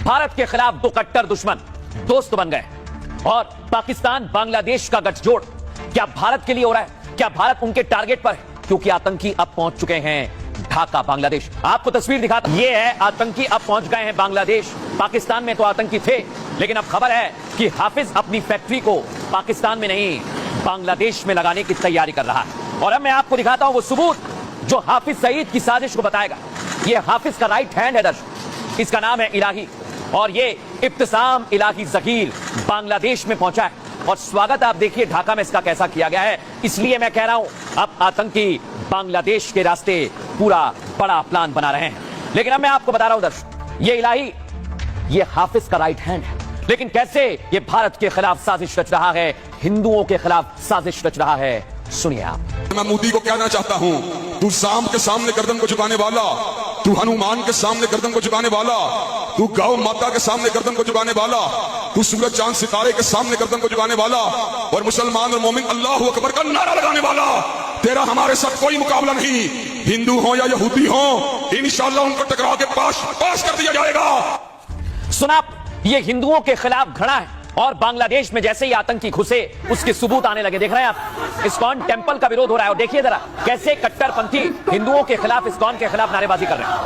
भारत के खिलाफ दो कट्टर दुश्मन दोस्त बन गए और पाकिस्तान बांग्लादेश का गठजोड़ क्या भारत के लिए हो रहा है? क्या भारत उनके टारगेट पर है? क्योंकि आतंकी अब पहुंच चुके हैं ढाका बांग्लादेश। आपको तस्वीर दिखाता, ये है आतंकी अब पहुंच गए हैं बांग्लादेश। पाकिस्तान में तो आतंकी थे, लेकिन अब खबर है कि हाफिज अपनी फैक्ट्री को पाकिस्तान में नहीं बांग्लादेश में लगाने की तैयारी कर रहा है। और अब मैं आपको दिखाता हूं वो सबूत जो हाफिज सईद की साजिश को बताएगा। ये हाफिज का राइट हैंड है दर्शक, इसका नाम है इलाही और ये इब्तिसाम इलाही ज़कीर बांग्लादेश में पहुंचा है और स्वागत आप देखिए ढाका में इसका कैसा किया गया है। इसलिए मैं कह रहा हूं अब आतंकी बांग्लादेश के रास्ते पूरा बड़ा प्लान बना रहे हैं। लेकिन अब मैं आपको बता रहा हूं दर्शक, ये इलाही ये हाफिज का राइट हैंड है, लेकिन कैसे ये भारत के खिलाफ साजिश रच रहा है, हिंदुओं के खिलाफ साजिश रच रहा है, सुनिए आप। मैं मोदी को कहना चाहता हूं, तू शाम के सामने गर्दन को झुकाने वाला, तू हनुमान के सामने गर्दन को झुकाने वाला, तू गौ माता के सामने गर्दन को झुकाने वाला, तू सूरज चांद सितारे के सामने गर्दन को झुकाने वाला और मुसलमान और मोमिन अल्लाह अकबर का नारा लगाने वाला, तेरा हमारे साथ कोई मुकाबला नहीं। हिंदू हो या यहूदी हो, इंशाअल्लाह उनको टकरा के पास कर दिया जाएगा। सुना, ये हिंदुओं के खिलाफ खड़ा है और बांग्लादेश में जैसे ही आतंकी घुसे उसके सबूत आने लगे। देख रहे हैं आप, इस्कॉन टेंपल का विरोध हो रहा है और देखिए जरा कैसे कट्टरपंथी हिंदुओं के खिलाफ, इस्कॉन के खिलाफ नारेबाजी कर रहे हैं।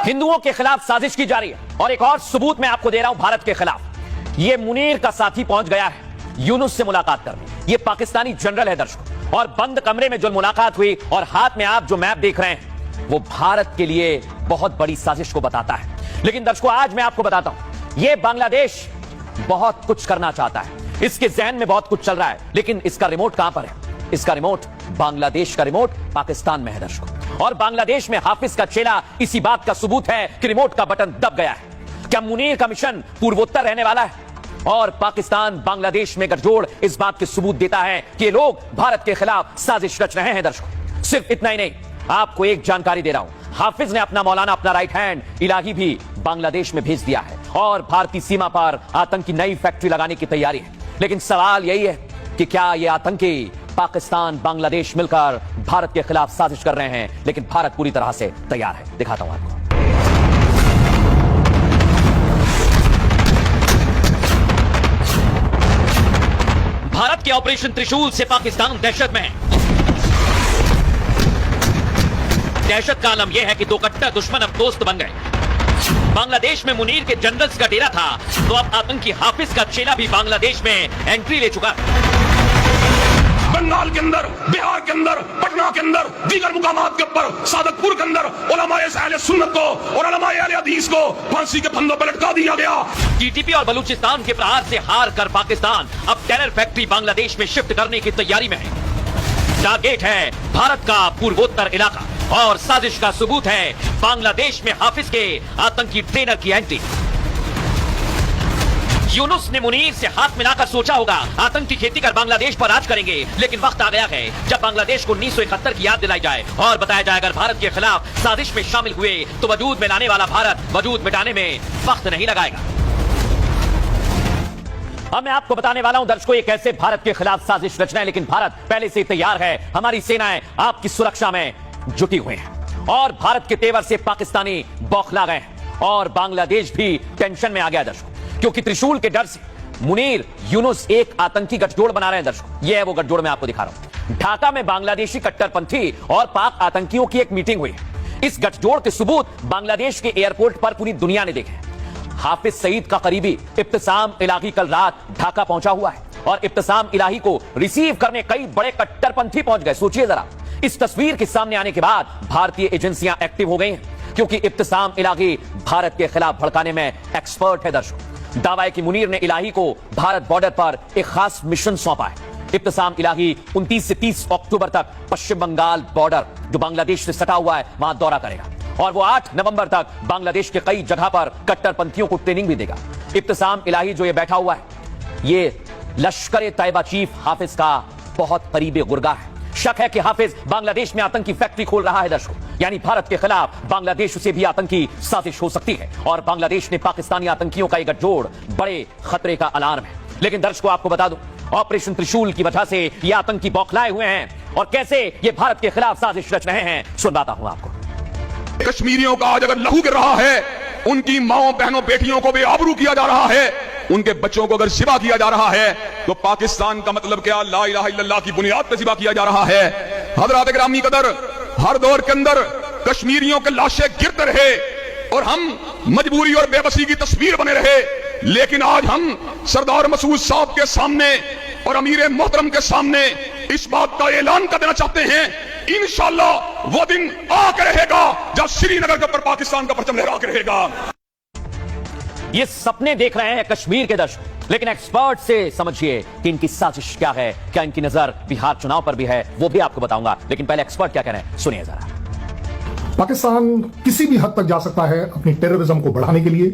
हिंदुओं के खिलाफ साजिश की जा रही है और एक और सबूत मैं आपको दे रहा हूं भारत के खिलाफ। ये मुनीर का साथी पहुंच गया है यूनुस से मुलाकात करने। ये पाकिस्तानी जनरल है दर्शकों और बंद कमरे में जो मुलाकात हुई और हाथ में आप जो मैप देख रहे हैं वो भारत के लिए बहुत बड़ी साजिश को बताता है। लेकिन दर्शकों आज मैं आपको बताता हूं, ये बांग्लादेश बहुत कुछ करना चाहता है, इसके जहन में बहुत कुछ चल रहा है, लेकिन इसका रिमोट कहां पर है? इसका रिमोट, बांग्लादेश का रिमोट पाकिस्तान में है दर्शकों। और बांग्लादेश में हाफिज का चेला इसी बात का सबूत है कि रिमोट का बटन दब गया है। क्या मुनीर का मिशन पूर्वोत्तर रहने वाला है? और पाकिस्तान बांग्लादेश में गठजोड़ इस बात के सबूत देता है कि ये लोग भारत के खिलाफ साजिश रच रहे हैं दर्शकों। सिर्फ इतना ही नहीं, आपको एक जानकारी दे रहा हूं, हाफिज ने अपना मौलाना, अपना राइट हैंड इलाही भी बांग्लादेश में भेज दिया है और भारतीय सीमा पर आतंकी नई फैक्ट्री लगाने की तैयारी है। लेकिन सवाल यही है कि क्या ये आतंकी पाकिस्तान बांग्लादेश मिलकर भारत के खिलाफ साजिश कर रहे हैं? लेकिन भारत पूरी तरह से तैयार है। दिखाता हूं आपको। भारत के ऑपरेशन त्रिशूल से पाकिस्तान दहशत में है। दहशत का आलम यह है कि दो कट्टर दुश्मन अब दोस्त बन गए। बांग्लादेश में मुनीर के जनरल्स का डेरा था, तो अब आतंकी हाफिज का चेला भी बांग्लादेश में एंट्री ले चुका है। बंगाल के अंदर, बिहार के अंदर, पटना के अंदर, दीगर मुकामात के ऊपर, सादतपुर के अंदर उलमाए अहले सुन्नत को और उलमाए अहले हदीस को फांसी के फंदों पर लटका दिया गया। टीटीपी और बलूचिस्तान के प्रहार से हार कर पाकिस्तान अब टेरर फैक्ट्री बांग्लादेश में शिफ्ट करने की तैयारी में है। टारगेट है भारत का पूर्वोत्तर इलाका और साजिश का सबूत है बांग्लादेश में हाफिज के आतंकी ट्रेनर की एंट्री। यूनुस ने मुनीर से हाथ मिलाकर सोचा होगा आतंकी खेती कर बांग्लादेश पर राज करेंगे, लेकिन वक्त आ गया है जब बांग्लादेश को 1971 की याद दिलाई जाए और बताया जाए अगर भारत के खिलाफ साजिश में शामिल हुए तो वजूद में लाने वाला भारत वजूद मिटाने में वक्त नहीं लगाएगा। अब मैं आपको बताने वाला हूं दर्शकों ये कैसे भारत के खिलाफ साजिश रचना है, लेकिन भारत पहले से तैयार है। हमारी सेनाएं आपकी सुरक्षा में जुटी हुई हैं और भारत के तेवर से पाकिस्तानी बौखला गए हैं और बांग्लादेश भी टेंशन में आ गया दर्शकों, क्योंकि त्रिशूल के डर से मुनीर यूनुस एक आतंकी गठजोड़ बना रहे हैं दर्शकों। यह है वो गठजोड़ मैं आपको दिखा रहा हूं। ढाका में बांग्लादेशी कट्टरपंथी और पाक आतंकियों की एक मीटिंग हुई। इस गठजोड़ के सबूत बांग्लादेश के एयरपोर्ट पर पूरी दुनिया ने देखे। हाफिज सईद का करीबी इब्तिसाम इलाही कल रात ढाका पहुंचा हुआ है और इब्तिसाम इलाही को रिसीव करने कई बड़े कट्टरपंथी पहुंच गए। सोचिए जरा, इस तस्वीर के सामने आने के बाद भारतीय एजेंसियां एक्टिव हो गई हैं, क्योंकि इब्तिसाम इलाही भारत के खिलाफ भड़काने में एक्सपर्ट है दर्शकों। दावा है कि मुनीर ने इलाही को भारत बॉर्डर पर एक खास मिशन सौंपा है। इब्तिसाम इलाही 29 से 30 अक्टूबर तक पश्चिम बंगाल बॉर्डर जो बांग्लादेश से सटा हुआ है वहां दौरा करेगा और वो 8 नवंबर तक बांग्लादेश के कई जगह पर कट्टरपंथियों को ट्रेनिंग भी देगा। इब्तिसाम इलाही जो ये बैठा हुआ है, ये लश्कर-ए-तैयबा चीफ हाफिज का बहुत करीबी गुर्गा है। शक है कि हाफिज बांग्लादेश में आतंकी फैक्ट्री खोल रहा है दर्शकों, यानी भारत के खिलाफ बांग्लादेश से भी आतंकी साजिश हो सकती है और बांग्लादेश ने पाकिस्तानी आतंकियों का एक गठजोड़ बड़े खतरे का अलार्म है। लेकिन दर्शकों आपको बता दूं, ऑपरेशन त्रिशूल की वजह से ये आतंकी बौखलाए हुए हैं और कैसे ये भारत के खिलाफ साजिश रच रहे हैं सुनवाता हूं आपको। कश्मीरियों का आज अगर लहू गिर रहा है, उनकी माओ बहनों बेटियों को बेआबरू किया जा रहा है, उनके बच्चों को अगर सिवा किया जा रहा है, तो पाकिस्तान का मतलब क्या? ला इलाहा इल्लल्लाह की बुनियाद पर सिवा किया जा रहा है। हजरात गिरामी कदर, हर दौर के अंदर कश्मीरियों के लाशें गिरते रहे और हम मजबूरी और बेबसी की तस्वीर बने रहे, लेकिन आज हम सरदार मसूद साहब के सामने और अमीर मोहतरम के सामने इस बात का ऐलान कर देना चाहते हैं, इंशाअल्लाह वो दिन आकर रहेगा जब श्रीनगर के ऊपर पाकिस्तान का परचम लहरा कर रहेगा। ये सपने देख रहे हैं कश्मीर के दर्शक, लेकिन एक्सपर्ट से समझिए कि इनकी साजिश क्या है, क्या इनकी नजर बिहार चुनाव पर भी है, वो भी आपको बताऊंगा। लेकिन पहले एक्सपर्ट क्या कह रहे हैं सुनिए जरा। पाकिस्तान किसी भी हद तक जा सकता है अपनी टेररिज्म को बढ़ाने के लिए,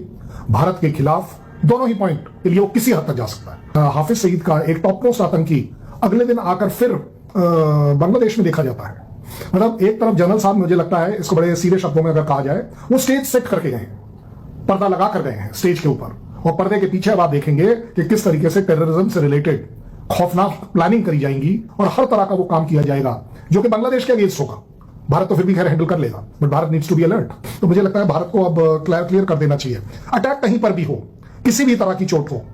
भारत के खिलाफ दोनों ही पॉइंट के लिए वो किसी हद तक जा सकता है। हाफिज सईद का एक टॉप मोस्ट आतंकी अगले दिन आकर फिर बांग्लादेश में देखा जाता है। मतलब एक तरफ जनरल साहब, मुझे लगता है इसको बड़े सीधे शब्दों में अगर कहा जाए, वो स्टेज सेट करके गए हैं, पर्दा लगा कर गए हैं स्टेज के ऊपर, और पर्दे के पीछे अब आप देखेंगे कि किस तरीके से टेररिज्म से रिलेटेड खौफनाक प्लानिंग करी जाएंगी और हर तरह का वो काम किया जाएगा जो कि बांग्लादेश के अगेंस्ट होगा। भारत तो फिर भी खैर हैंडल कर लेगा, but Bharat needs to be alert. तो मुझे लगता है भारत को अब क्लियर कर देना चाहिए, अटैक कहीं पर भी हो, किसी भी तरह की चोट हो,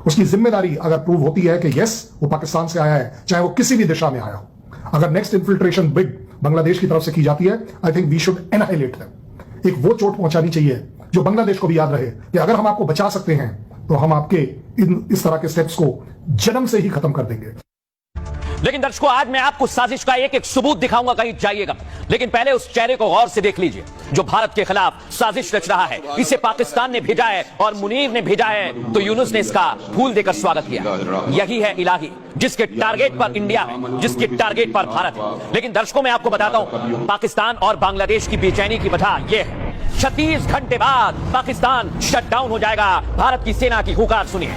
उसकी जिम्मेदारी अगर प्रूव होती है कि यस वो पाकिस्तान से आया है, चाहे वो किसी भी दिशा में आया हो, अगर नेक्स्ट इन्फिल्ट्रेशन बिड बांग्लादेश की तरफ से की जाती है, I think we should annihilate them. एक वो चोट पहुंचानी चाहिए जो बांग्लादेश को भी याद रहे कि अगर हम आपको बचा सकते हैं तो हम आपके इस तरह के स्टेप्स को जन्म से ही खत्म कर देंगे। लेकिन दर्शकों आज मैं आपको साजिश का एक एक सबूत दिखाऊंगा, कहीं जाइएगा। लेकिन पहले उस चेहरे को गौर से देख लीजिए जो भारत के खिलाफ साजिश रच रहा है। इसे पाकिस्तान ने भेजा है और मुनीर ने भेजा है, तो यूनुस ने इसका फूल देकर स्वागत किया। यही है इलाही जिसके टारगेट पर इंडिया है, जिसके टारगेट पर भारत है। लेकिन दर्शकों मैं आपको बताता हूं, पाकिस्तान और बांग्लादेश की बेचैनी की वजह यह है 36 घंटे बाद पाकिस्तान शटडाउन हो जाएगा। भारत की सेना की हुकार सुनिए।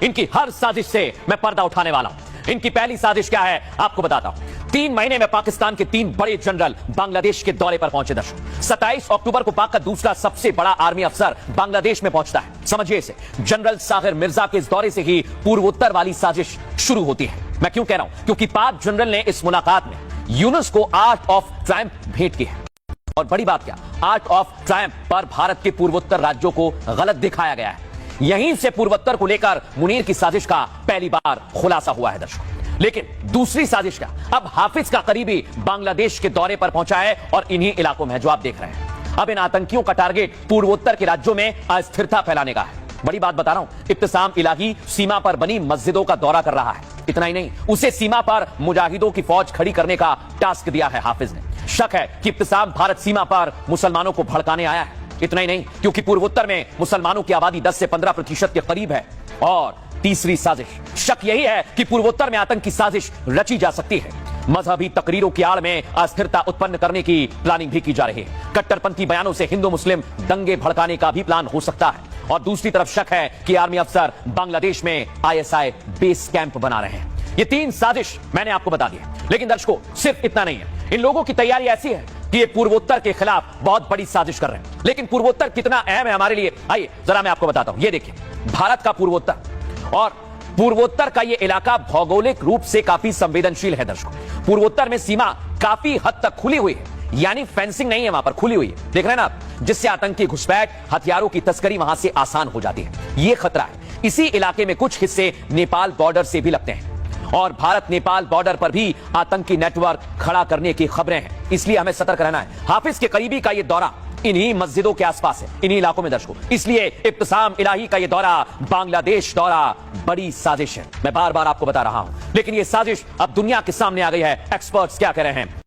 इनकी हर साजिश से मैं पर्दा उठाने वाला हूं। इनकी पहली साजिश क्या है आपको बताता हूं। 3 महीने में पाकिस्तान के 3 बड़े जनरल बांग्लादेश के दौरे पर पहुंचे दर्शकों। 27 अक्टूबर को पाक का दूसरा सबसे बड़ा आर्मी अफसर बांग्लादेश में पहुंचता है। समझिए इसे, जनरल सागिर मिर्जा के इस दौरे से ही पूर्वोत्तर वाली साजिश शुरू होती है। मैं क्यों कह रहा हूं? क्योंकि पाक जनरल ने इस मुलाकात में यूनुस को आर्ट ऑफ ट्रायम्फ भेंट की है। और बड़ी बात क्या, आर्ट ऑफ ट्रायम्फ पर भारत के पूर्वोत्तर राज्यों को गलत दिखाया गया है। यहीं से पूर्वोत्तर को लेकर मुनीर की साजिश का पहली बार खुलासा हुआ है दर्शकों। लेकिन दूसरी साजिश का, अब हाफिज का करीबी बांग्लादेश के दौरे पर पहुंचा है और इन्हीं इलाकों में जो आप देख रहे हैं। अब इन आतंकियों का टारगेट पूर्वोत्तर के राज्यों में अस्थिरता फैलाने का है। बड़ी बात बता रहा हूं, इब्तिसाम इलाही सीमा पर बनी मस्जिदों का दौरा कर रहा है। इतना ही नहीं, उसे सीमा पर मुजाहिदों की फौज खड़ी करने का टास्क दिया है हाफिज ने। शक है कि इब्तिसाम भारत सीमा पर मुसलमानों को भड़काने आया है। इतना ही नहीं, क्योंकि पूर्वोत्तर में मुसलमानों की आबादी 10 से 15% के करीब है। और तीसरी साजिश, शक यही है कि पूर्वोत्तर में आतंकी साजिश रची जा सकती है। मजहबी तकरीरों की आड़ में अस्थिरता उत्पन्न करने की प्लानिंग भी की जा रही है। कट्टरपंथी बयानों से हिंदू मुस्लिम दंगे भड़काने का भी प्लान हो सकता है। और दूसरी तरफ शक है कि आर्मी अफसर बांग्लादेश में ISI बेस कैंप बना रहे हैं। ये 3 साजिश मैंने आपको बता दी। लेकिन दर्शकों सिर्फ इतना नहीं है, इन लोगों की तैयारी ऐसी है कि ये पूर्वोत्तर के खिलाफ बहुत बड़ी साजिश कर रहे हैं। लेकिन पूर्वोत्तर कितना अहम है हमारे लिए, आइए जरा मैं आपको बताता हूं। ये देखिए, भारत का पूर्वोत्तर और पूर्वोत्तर का ये इलाका भौगोलिक रूप से काफी संवेदनशील है दर्शकों। पूर्वोत्तर में सीमा काफी हद तक खुली हुई है, यानी फेंसिंग नहीं है, वहां पर खुली हुई है। देख रहे हैं ना आप, जिससे आतंकी घुसपैठ, हथियारों की तस्करी वहां से आसान हो जाती है। ये खतरा है। इसी इलाके में कुछ हिस्से नेपाल बॉर्डर से भी लगते हैं और भारत नेपाल बॉर्डर पर भी आतंकी नेटवर्क खड़ा करने की खबरें हैं। इसलिए हमें सतर्क रहना है। हाफिज के करीबी का यह दौरा इन्हीं मस्जिदों के आसपास है, इन्हीं इलाकों में दर्शकों। इसलिए इब्तिसाम इलाही का यह दौरा, बांग्लादेश दौरा, बड़ी साजिश है। मैं बार बार आपको बता रहा हूं, लेकिन यह साजिश अब दुनिया के सामने आ गई है। एक्सपर्ट्स क्या कह रहे हैं?